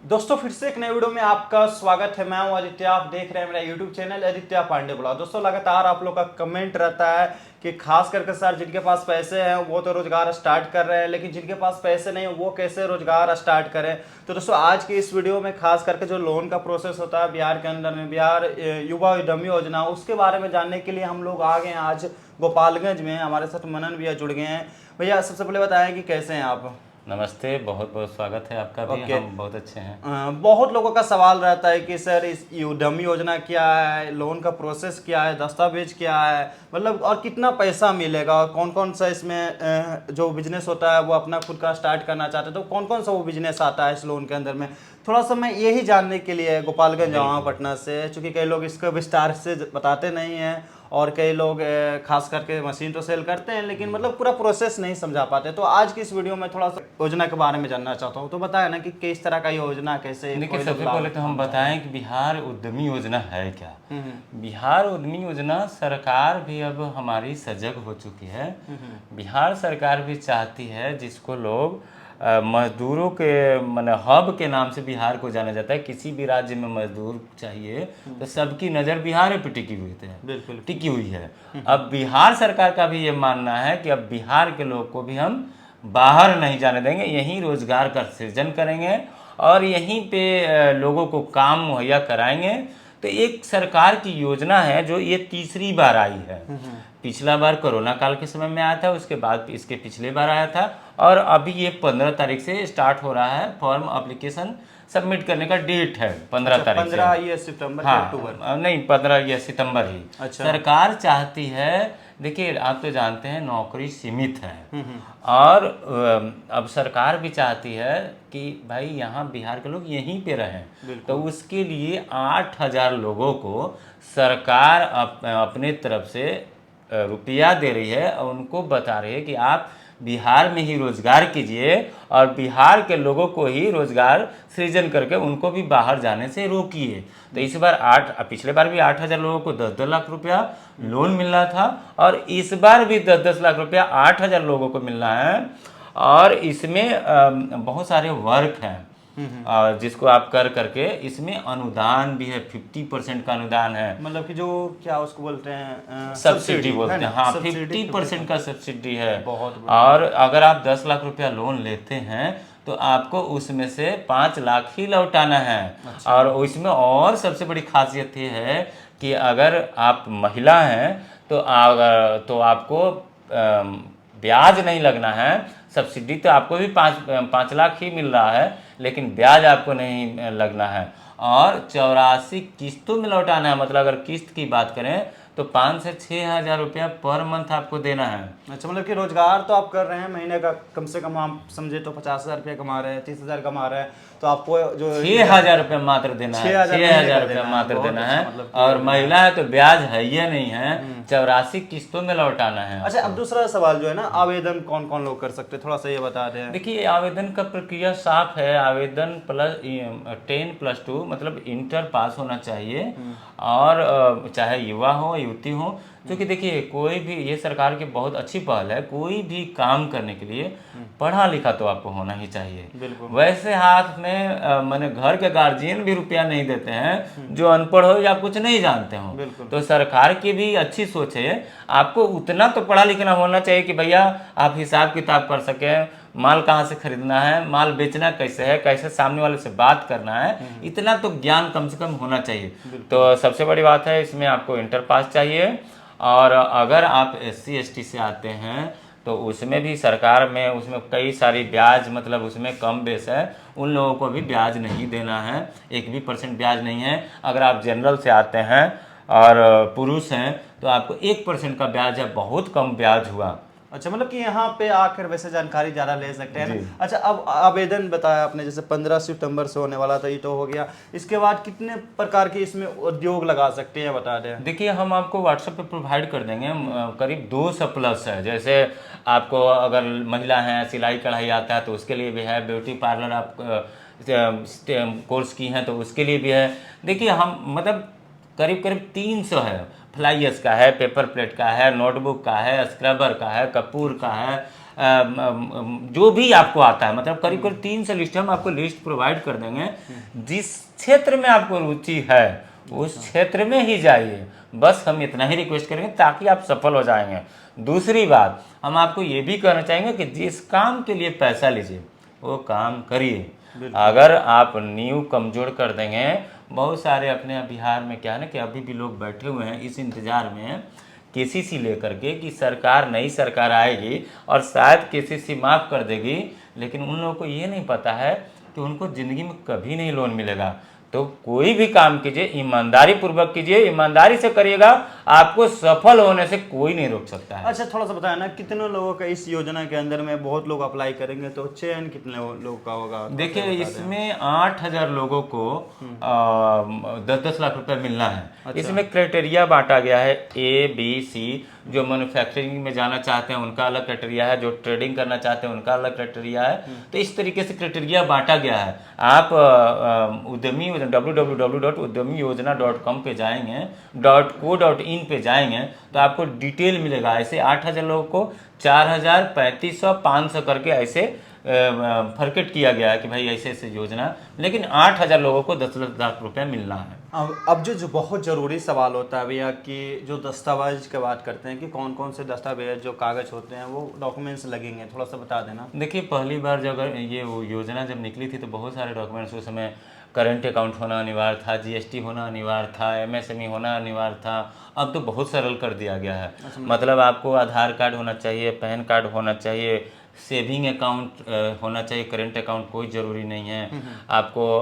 दोस्तों फिर से एक नए वीडियो में आपका स्वागत है। मैं हूं आदित्य, आप देख रहे हैं मेरा YouTube channel Aditya Pandey blog. दोस्तों लगातार आप लोग का कमेंट रहता है कि खास करके सर जिनके पास पैसे हैं वो तो रोजगार स्टार्ट कर रहे हैं, लेकिन जिनके पास पैसे नहीं वो कैसे रोजगार स्टार्ट करें। तो दोस्तों आज की इस वीडियो में खास करके जो लोन का प्रोसेस होता है बिहार के अंदर में, बिहार युवा उद्यमी योजना, उसके बारे में जानने के लिए हम लोग आ गए हैं आज गोपालगंज में। हमारे साथ मनन भैया जुड़ गए हैं। भैया सबसे पहले बताएं कि कैसे हैं आप। नमस्ते, बहुत बहुत स्वागत है आपका भी। हम बहुत अच्छे हैं। बहुत लोगों का सवाल रहता है कि सर इस उद्यमी योजना क्या है, लोन का प्रोसेस क्या है, दस्तावेज क्या है, मतलब और कितना पैसा मिलेगा, और कौन कौन सा इसमें जो बिजनेस होता है वो अपना खुद का स्टार्ट करना चाहते हैं तो कौन कौन सा वो बिजनेस आता है इस लोन के अंदर में। थोड़ा सा मैं यही जानने के लिए गोपालगंज आया हूँ पटना से, चूँकि कई लोग इसको विस्तार से बताते नहीं हैं और कई लोग खास करके मशीन तो सेल करते हैं लेकिन मतलब पूरा प्रोसेस नहीं समझा पाते। तो आज की इस वीडियो में थोड़ा सा योजना के बारे में जानना चाहता हूँ। तो बताया ना कि किस तरह का योजना, कैसे। देखिए, सबसे पहले तो हम बताएं कि बिहार उद्यमी योजना है क्या। बिहार उद्यमी योजना सरकार भी अब हमारी सजग हो चुकी है। बिहार सरकार भी चाहती है, जिसको लोग मजदूरों के माने हब के नाम से बिहार को जाना जाता है। किसी भी राज्य में मजदूर चाहिए तो सबकी नज़र बिहार पे टिकी हुई है, बिल्कुल टिकी हुई है। अब बिहार सरकार का भी ये मानना है कि अब बिहार के लोग को भी हम बाहर नहीं जाने देंगे, यहीं रोजगार का सृजन करेंगे और यहीं पे लोगों को काम मुहैया कराएंगे। तो एक सरकार की योजना है जो ये तीसरी बार आई है। पिछला बार कोरोना काल के समय में आया था, उसके बाद इसके पिछले बार आया था और अभी ये 15 तारीख से स्टार्ट हो रहा है। फॉर्म एप्लीकेशन सबमिट करने का डेट है 15 तारीख से। 15 ये सितंबर हाँ, अक्टूबर नहीं 15 ये सितंबर ही। अच्छा। सरकार चाहती है, देखिए आप तो जानते हैं नौकरी सीमित है और अब सरकार भी चाहती है कि भाई यहाँ बिहार के लोग यहीं पे रहें। तो उसके लिए 8,000 लोगों को सरकार अपने तरफ से रुपया दे रही है और उनको बता रही है कि आप बिहार में ही रोजगार कीजिए और बिहार के लोगों को ही रोजगार सृजन करके उनको भी बाहर जाने से रोकिए। तो इस बार पिछले बार भी 8,000 लोगों को 10-10 लाख रुपया लोन मिल रहा था और इस बार भी 10-10 लाख रुपया 8,000 लोगों को मिल रहा है। और इसमें बहुत सारे वर्क हैं जिसको आप कर करके, इसमें अनुदान भी है। 50% का अनुदान है, मतलब कि जो क्या उसको बोलते हैं सब्सिडी बोलते हैं। हाँ, 50% का सब्सिडी है। और अगर आप 10 लाख रुपया लोन लेते हैं तो आपको उसमें से 5 लाख ही लौटाना है। अच्छा। और उसमें और सबसे बड़ी खासियत ये है कि अगर आप महिला हैं तो आपको ब्याज नहीं लगना है। सब्सिडी तो आपको भी 5 लाख ही मिल रहा है, लेकिन ब्याज आपको नहीं लगना है। और 84 किस्तों में लौटाना है। मतलब अगर किस्त की बात करें तो 5 से 6 हज़ार रुपया पर मंथ आपको देना है। अच्छा, मतलब कि रोजगार तो आप कर रहे हैं, महीने का कम से कम आप समझे तो 50,000 रुपया कमा रहे हैं, 30,000 कमा रहे हैं, तो आपको जो 6,000 रुपया मात्र देना है। 6,000 रुपया मात्र देना है। और महिला है तो ब्याज है ये नहीं है, 84 किस्तों में लौटाना है। अच्छा, अब दूसरा सवाल जो है ना, आवेदन कौन कौन लोग कर सकते हैं, थोड़ा सा ये बता दें। देखिए, आवेदन का प्रक्रिया साफ है। आवेदन 10+2 मतलब इंटर पास होना चाहिए और चाहे युवा हो युवती हो। क्योंकि देखिए, कोई भी, ये सरकार की बहुत अच्छी पहल है, कोई भी काम करने के लिए पढ़ा लिखा तो आपको होना ही चाहिए। वैसे हाथ में मैंने घर के गार्जियन भी रुपया नहीं देते हैं जो अनपढ़ हो या कुछ नहीं जानते हो। तो सरकार की भी अच्छी सोच है। आपको उतना तो पढ़ा लिखना होना चाहिए कि भैया आप हिसाब किताब कर सकें, माल कहाँ से खरीदना है, माल बेचना कैसे है, कैसे सामने वाले से बात करना है, इतना तो ज्ञान कम से कम होना चाहिए। तो सबसे बड़ी बात है, इसमें आपको इंटर पास चाहिए। और अगर आप SC ST से आते हैं तो उसमें भी सरकार में उसमें कई सारी ब्याज, मतलब उसमें कम बेस है, उन लोगों को भी ब्याज नहीं देना है। 1 भी % ब्याज नहीं है। अगर आप जनरल से आते हैं और पुरुष हैं तो आपको 1% का ब्याज है, बहुत कम ब्याज हुआ। अच्छा, मतलब कि यहाँ पे आकर वैसे जानकारी ज़्यादा ले सकते हैं ना। अच्छा, अब आवेदन बताया आपने, जैसे 15 सितंबर से होने वाला था, ये तो हो गया। इसके बाद कितने प्रकार के इसमें उद्योग लगा सकते हैं, बता दें। देखिए, हम आपको व्हाट्सएप पे प्रोवाइड कर देंगे। करीब 200+ है। जैसे आपको अगर महिला हैं, सिलाई कढ़ाई आता है तो उसके लिए भी है। ब्यूटी पार्लर आप कोर्स की हैं तो उसके लिए भी है। देखिए, हम मतलब करीब करीब 300 है। फ्लाइयर्स का है, पेपर प्लेट का है, नोटबुक का है, स्क्रबर का है, कपूर का है, जो भी आपको आता है, मतलब करीब करीब 300 लिस्ट हम आपको लिस्ट प्रोवाइड कर देंगे। जिस क्षेत्र में आपको रुचि है उस क्षेत्र में ही जाइए, बस हम इतना ही रिक्वेस्ट करेंगे ताकि आप सफल हो जाएंगे। दूसरी बात हम आपको ये भी कहना चाहेंगे कि जिस काम के लिए पैसा लीजिए वो काम करिए। अगर आप नींव कमजोर कर देंगे, बहुत सारे अपने बिहार में क्या है ना कि अभी भी लोग बैठे हुए हैं इस इंतजार में केसीसी लेकर के कि सरकार, नई सरकार आएगी और शायद केसीसी माफ़ कर देगी, लेकिन उन लोगों को ये नहीं पता है कि उनको ज़िंदगी में कभी नहीं लोन मिलेगा। तो कोई भी काम कीजिए ईमानदारी पूर्वक कीजिए, ईमानदारी से करिएगा, आपको सफल होने से कोई नहीं रोक सकता है। अच्छा, थोड़ा सा बताया ना कितने लोगों का इस योजना के अंदर में, बहुत लोग अप्लाई करेंगे तो चयन कितने लोगों का होगा? देखिए इसमें 8,000 लोगों को 10-10 लाख रुपए मिलना है। अच्छा। इसमें क्राइटेरिया बांटा गया है A, B, C। जो मैन्युफैक्चरिंग में जाना चाहते हैं उनका अलग क्राइटेरिया है, जो ट्रेडिंग करना चाहते हैं उनका अलग क्राइटेरिया है। तो इस तरीके से क्राइटेरिया बांटा गया है। आप उद्यमी www.udyamiyojana.com पे जाएंगे, .co.in पे जाएंगे तो आपको डिटेल मिलेगा। ऐसे 8,000 लोगों को 4,000, 3,500, 500 करके ऐसे फरकेट किया गया है कि भाई ऐसे ऐसे योजना, लेकिन 8,000 लोगों को 10 लाख रुपए मिलना है। अब जो बहुत ज़रूरी सवाल होता है भैया कि जो दस्तावेज की बात करते हैं कि कौन कौन से दस्तावेज जो कागज़ होते हैं वो डॉक्यूमेंट्स लगेंगे, थोड़ा सा बता देना। देखिए पहली बार जब ये योजना जब निकली थी तो बहुत सारे डॉक्यूमेंट्स उस समय करंट अकाउंट होना अनिवार्य था, GST होना अनिवार्य था, MSME होना अनिवार्य था। अब तो बहुत सरल कर दिया गया है। मतलब आपको आधार कार्ड होना चाहिए, पैन कार्ड होना चाहिए, सेविंग अकाउंट होना चाहिए, करंट अकाउंट कोई ज़रूरी नहीं है। आपको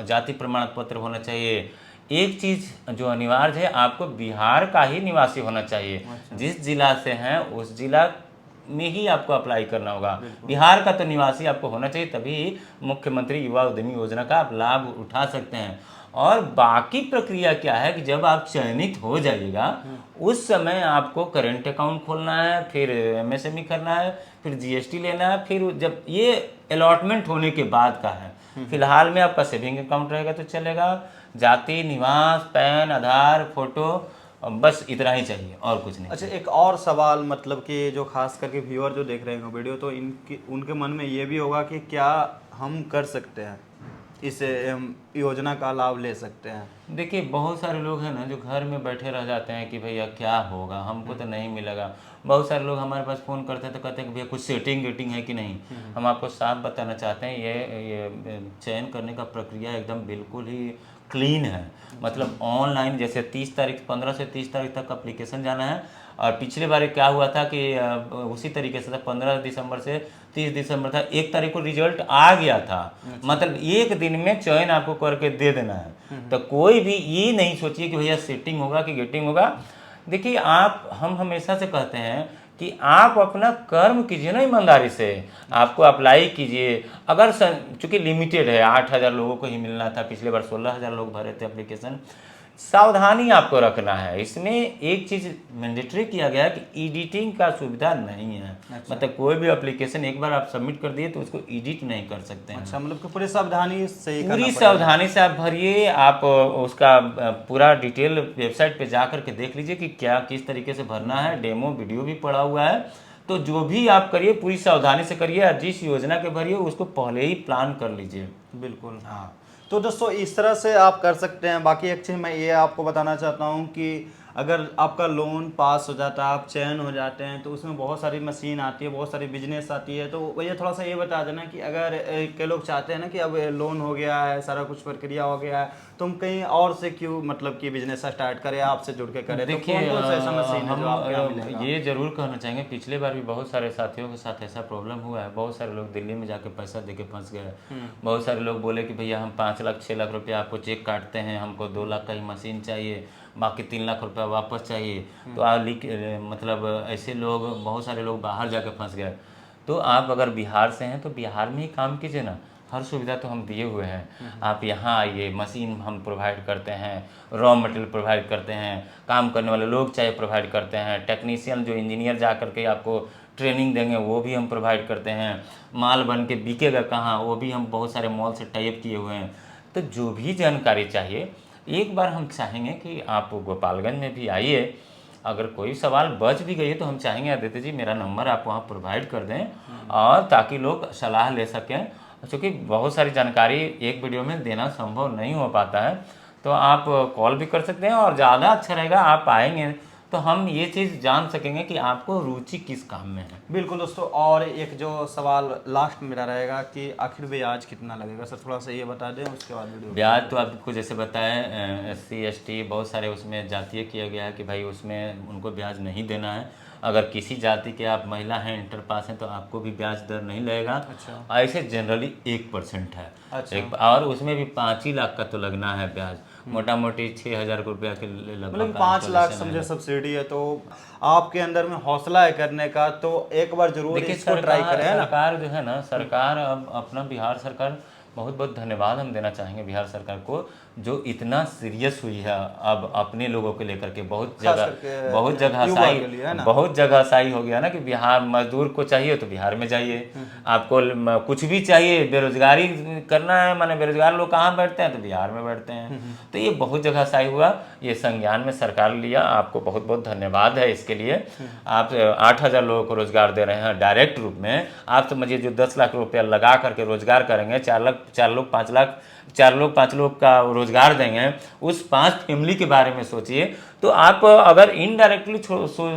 जाति प्रमाण पत्र होना चाहिए। एक चीज़ जो अनिवार्य है, आपको बिहार का ही निवासी होना चाहिए। जिस जिला से हैं उस जिला में ही आपको अप्लाई करना होगा। बिहार का तो निवासी आपको होना चाहिए, तभी मुख्यमंत्री युवा उद्यमी योजना का आप लाभ उठा सकते हैं। और बाकी प्रक्रिया क्या है कि जब आप चयनित हो जाइएगा उस समय आपको करंट अकाउंट खोलना है, फिर MSME करना है, फिर GST लेना है। फिर जब ये अलॉटमेंट होने के बाद का है, फिलहाल में आपका सेविंग अकाउंट रहेगा तो चलेगा। जाति, निवास, पैन, आधार, फोटो, बस इतना ही चाहिए और कुछ नहीं। अच्छा, एक और सवाल, मतलब कि जो खास करके व्यूअर जो देख रहे हैं वीडियो, तो उनके मन में ये भी होगा कि क्या हम कर सकते हैं, इस योजना का लाभ ले सकते हैं? देखिए बहुत सारे लोग हैं ना जो घर में बैठे रह जाते हैं कि भैया क्या होगा, हमको तो नहीं मिलेगा। बहुत सारे लोग हमारे पास फ़ोन करते हैं तो कहते हैं कि भैया कुछ सेटिंग वेटिंग है कि नहीं। हम आपको साफ बताना चाहते हैं ये चयन करने का प्रक्रिया एकदम बिल्कुल ही क्लीन है। मतलब ऑनलाइन जैसे 30 तारीख 15 से 30 तारीख तक एप्लीकेशन जाना है। और पिछले बार क्या हुआ था कि उसी तरीके से था, 15 दिसंबर से 30 दिसंबर था, 1 तारीख को रिजल्ट आ गया था। मतलब एक दिन में चयन आपको करके दे देना है। तो कोई भी ये नहीं सोचिए कि भैया सेटिंग होगा कि गेटिंग होगा। देखिए हम हमेशा से कहते हैं कि आप अपना कर्म कीजिए ना ईमानदारी से, आपको अप्लाई कीजिए। अगर चूंकि लिमिटेड है, 8,000 लोगों को ही मिलना था, पिछले बार 16,000 लोग भरे थे एप्लीकेशन। सावधानी आपको रखना है। इसमें एक चीज़ मैंडेटरी किया गया है कि एडिटिंग का सुविधा नहीं है। अच्छा। मतलब कोई भी एप्लीकेशन एक बार आप सबमिट कर दिए तो उसको एडिट नहीं कर सकते हैं। अच्छा, मतलब कि पूरी सावधानी से ही करना पूरी पड़ेगा। सावधानी से आप भरिए। आप उसका पूरा डिटेल वेबसाइट पे जा करके देख लीजिए कि क्या किस तरीके से भरना है। डेमो वीडियो भी पड़ा हुआ है। तो जो भी आप करिए पूरी सावधानी से करिए। जिस योजना के भरिए उसको पहले ही प्लान कर लीजिए। बिल्कुल, हाँ। तो दोस्तों इस तरह से आप कर सकते हैं। बाकी एक चीज़ मैं ये आपको बताना चाहता हूँ कि अगर आपका लोन पास हो जाता है, आप चयन हो जाते हैं, तो उसमें बहुत सारी मशीन आती है, बहुत सारी बिजनेस आती है। तो भैया थोड़ा सा ये बता देना कि अगर कई लोग चाहते हैं ना कि अब लोन हो गया है, सारा कुछ प्रक्रिया हो गया है, तो हम कहीं और से क्यों मतलब कि बिजनेस स्टार्ट करें, आपसे जुड़ के करें? देखिए तो कौन सा ऐसा मशीन है जो आपके यहाँ मिलेगा? हम ये जरूर कहना चाहेंगे, पिछले बार भी बहुत सारे साथियों के साथ ऐसा प्रॉब्लम हुआ है। बहुत सारे लोग दिल्ली में जाके पैसा दे के फंस गए। बहुत सारे लोग बोले कि भैया हम 5 लाख 6 लाख रुपया आपको चेक काटते हैं, हमको 2 लाख का ही मशीन चाहिए, बाकी 3 लाख रुपया वापस चाहिए। तो मतलब ऐसे लोग, बहुत सारे लोग बाहर जाके फंस गए। तो आप अगर बिहार से हैं तो बिहार में ही काम कीजिए ना। हर सुविधा तो हम दिए हुए हैं। आप यहाँ आइए, मशीन हम प्रोवाइड करते हैं, रॉ मटेरियल प्रोवाइड करते हैं, काम करने वाले लोग चाहिए प्रोवाइड करते हैं, टेक्नीशियन जो इंजीनियर जा करके आपको ट्रेनिंग देंगे वो भी हम प्रोवाइड करते हैं। माल बन के बिकेगा कहाँ वो भी हम बहुत सारे मॉल से टाइप किए हुए हैं। तो जो भी जानकारी चाहिए एक बार हम चाहेंगे कि आप गोपालगंज में भी आइए, अगर कोई सवाल बच भी गई है तो हम चाहेंगे आदित्य जी मेरा नंबर आप वहाँ प्रोवाइड कर दें, और ताकि लोग सलाह ले सकें, क्योंकि बहुत सारी जानकारी एक वीडियो में देना संभव नहीं हो पाता है। तो आप कॉल भी कर सकते हैं, और ज़्यादा अच्छा रहेगा आप आएंगे तो हम ये चीज़ जान सकेंगे कि आपको रुचि किस काम में है। बिल्कुल दोस्तों, और एक जो सवाल लास्ट मेरा रहेगा कि आखिर ब्याज कितना लगेगा सर, थोड़ा सा ये बता दें, उसके बाद वीडियो। ब्याज तो आपको जैसे बताएं SC ST बहुत सारे उसमें जातीय किया गया है कि भाई उसमें उनको ब्याज नहीं देना है। अगर किसी जाति के आप महिला हैं, इंटर पास हैं, तो आपको भी ब्याज दर नहीं लगेगा। अच्छा। ऐसे जनरली 1% है। अच्छा। और उसमें भी 5 ही लाख का तो लगना है ब्याज, मोटा मोटी 6,000 रुपया के लगभग। मतलब 5 लाख समझे सब्सिडी है, तो आपके अंदर में हौसला है करने का, तो एक बार जरूर इसको ट्राई करें, है ना। सरकार जो है ना, सरकार अब अपना बिहार सरकार, बहुत बहुत धन्यवाद हम देना चाहेंगे बिहार सरकार को, जो इतना सीरियस हुई है अब अपने लोगों को लेकर के। बहुत जगह सही हो गया ना कि बिहार मजदूर को चाहिए तो बिहार में जाइए, आपको कुछ भी चाहिए, बेरोजगारी करना है, माने बेरोजगार लोग कहाँ बैठते हैं, तो बिहार में बैठते हैं। तो ये बहुत जगह सही हुआ, ये संज्ञान में सरकार लिया, आपको बहुत बहुत धन्यवाद है इसके लिए। आप 8,000 लोगों को रोजगार दे रहे हैं डायरेक्ट रूप में। आप समझिए जो 10 लाख रुपया लगा करके रोजगार करेंगे, 4 लोग 5 लाख, 4 लोग 5 लोग का रोजगार देंगे, उस 5 फैमिली के बारे में सोचिए। तो आप अगर इनडायरेक्टली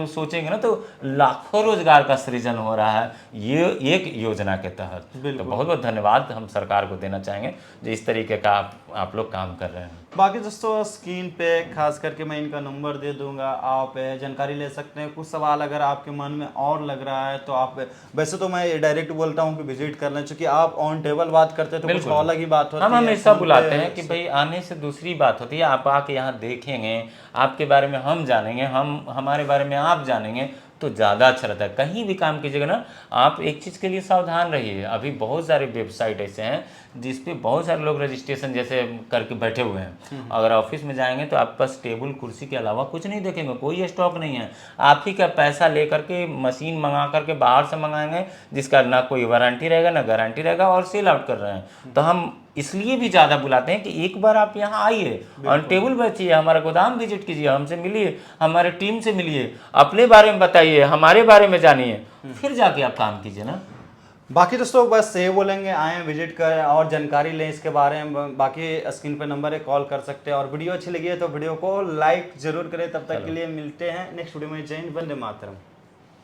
सोचेंगे ना, तो लाखों रोजगार का सृजन हो रहा है ये एक योजना के तहत। तो बहुत बहुत धन्यवाद हम सरकार को देना चाहेंगे जो इस तरीके का आप लोग काम कर रहे हैं। बाकी दोस्तों स्क्रीन पे खास करके मैं इनका नंबर दे दूंगा, आप जानकारी ले सकते हैं। कुछ सवाल अगर आपके मन में और लग रहा है तो आप, वैसे तो मैं डायरेक्ट बोलता हूँ कि विजिट कर लें, क्योंकि आप ऑन टेबल बात करते हैं तो कुछ अलग ही बात होती है। हम हमेशा बुलाते हैं कि भाई आने से दूसरी बात होती है, आप आके यहाँ देखेंगे, आपके बारे में हम जानेंगे, हम हमारे बारे में आप जानेंगे, तो ज़्यादा अच्छा रहता है। कहीं भी काम कीजिएगा ना, आप एक चीज़ के लिए सावधान रहिए। अभी बहुत सारे वेबसाइट ऐसे हैं जिस पे बहुत सारे लोग रजिस्ट्रेशन जैसे करके बैठे हुए हैं। अगर ऑफिस में जाएंगे तो आप पास टेबल कुर्सी के अलावा कुछ नहीं देखेंगे, कोई स्टॉक नहीं है। आप ही का पैसा ले करके मशीन मंगा करके बाहर से मंगाएंगे, जिसका ना कोई वारंटी रहेगा ना गारंटी रहेगा, और सेल आउट कर रहे हैं। तो हम इसलिए भी ज़्यादा बुलाते हैं कि एक बार आप यहाँ आइए, ऑन टेबल बैठिए, हमारा गोदाम विजिट कीजिए, हमसे मिलिए, हमारे टीम से मिलिए, अपने बारे में बताइए, हमारे बारे में जानिए, फिर जाके आप काम कीजिए ना। बाकी दोस्तों बस ये बोलेंगे, आएँ विजिट करें और जानकारी लें इसके बारे में। बाकी स्क्रीन पे नंबर है, कॉल कर सकते हैं। और वीडियो अच्छी लगी है तो वीडियो को लाइक जरूर करें। तब तक के लिए मिलते हैं नेक्स्ट वीडियो में। जय हिंद, वंदे मातरम।